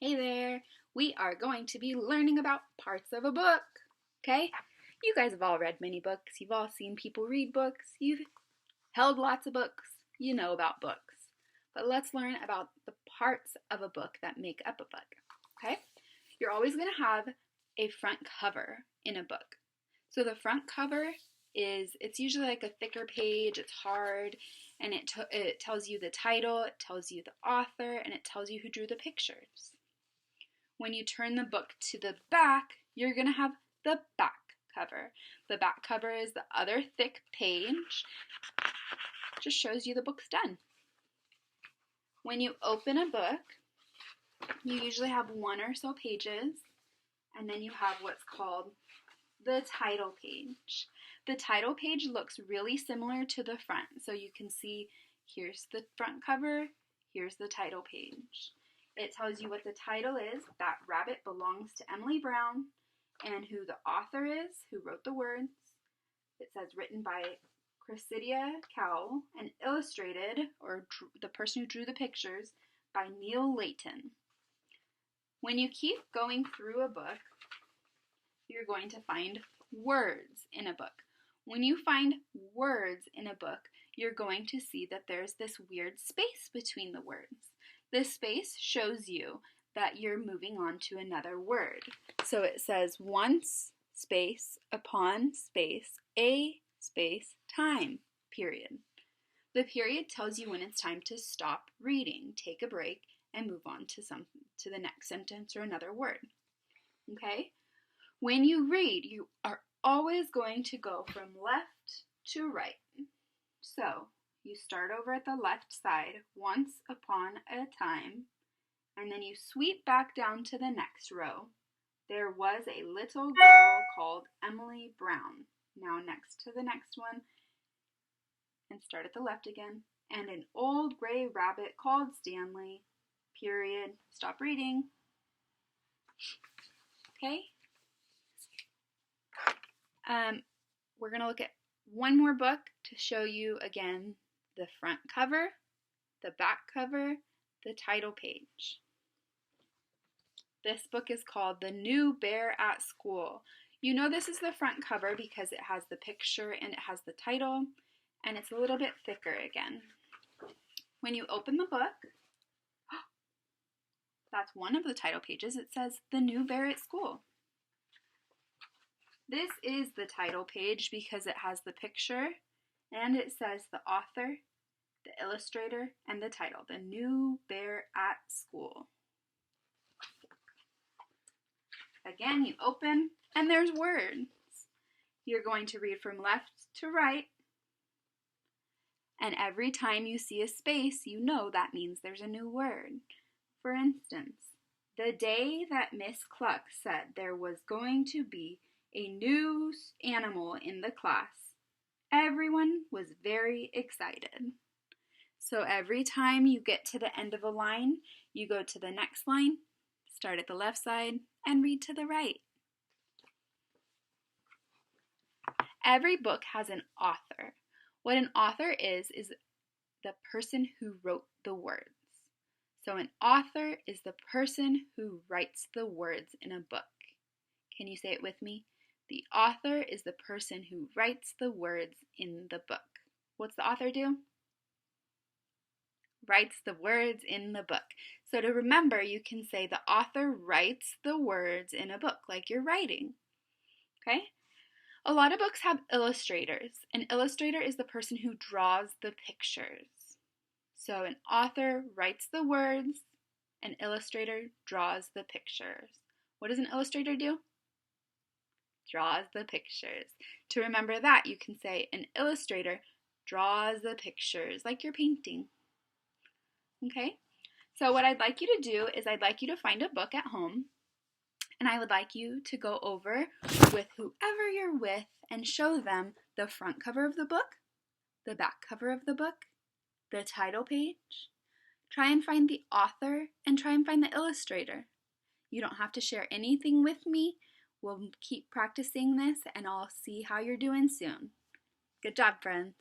Hey there! We are going to be learning about parts of a book, okay? You guys have all read many books. You've all seen people read books. You've held lots of books. You know about books. But let's learn about the parts of a book that make up a book, okay? You're always going to have a front cover in a book. So the front cover it's usually like a thicker page, it's hard, and it tells you the title, it tells you the author, and it tells you who drew the pictures. When you turn the book to the back, you're going to have the back cover. The back cover is the other thick page. Just shows you the book's done. When you open a book, you usually have one or so pages, and then you have what's called the title page. The title page looks really similar to the front, so you can see here's the front cover, here's the title page. It tells you what the title is, That Rabbit Belongs to Emily Brown, and who the author is, who wrote the words. It says written by Cressida Cowell and illustrated, or the person who drew the pictures, by Neil Layton. When you keep going through a book, you're going to find words in a book. When you find words in a book, you're going to see that there's this weird space between the words. This space shows you that you're moving on to another word. So it says once, space, upon, space, a, space, time, period. The period tells you when it's time to stop reading, take a break, and move on to the next sentence or another word. Okay? When you read, you are always going to go from left to right. So, you start over at the left side, once upon a time, and then you sweep back down to the next row. There was a little girl called Emily Brown. Now next to the next one, and start at the left again. And an old gray rabbit called Stanley, period. Stop reading. Okay? We're going to look at one more book to show you again the front cover, the back cover, the title page. This book is called The New Bear at School. You know this is the front cover because it has the picture and it has the title, and it's a little bit thicker again. When you open the book, that's one of the title pages. It says The New Bear at School. This is the title page because it has the picture and it says the author, the illustrator, and the title, The New Bear at School. Again, you open and there's words. You're going to read from left to right, and every time you see a space, you know that means there's a new word. For instance, the day that Miss Cluck said there was going to be a new animal in the class, everyone was very excited. So every time you get to the end of a line, you go to the next line, start at the left side, and read to the right. Every book has an author. What an author is the person who wrote the words. So an author is the person who writes the words in a book. Can you say it with me? The author is the person who writes the words in the book. What's the author do? Writes the words in the book. So to remember, you can say the author writes the words in a book, like you're writing. Okay? A lot of books have illustrators. An illustrator is the person who draws the pictures. So an author writes the words, an illustrator draws the pictures. What does an illustrator do? Draws the pictures. To remember that, you can say an illustrator draws the pictures, like you're painting. Okay? So what I'd like you to do is I'd like you to find a book at home, and I would like you to go over with whoever you're with and show them the front cover of the book, the back cover of the book, the title page. Try and find the author and try and find the illustrator. You don't have to share anything with me. We'll keep practicing this and I'll see how you're doing soon. Good job, friends.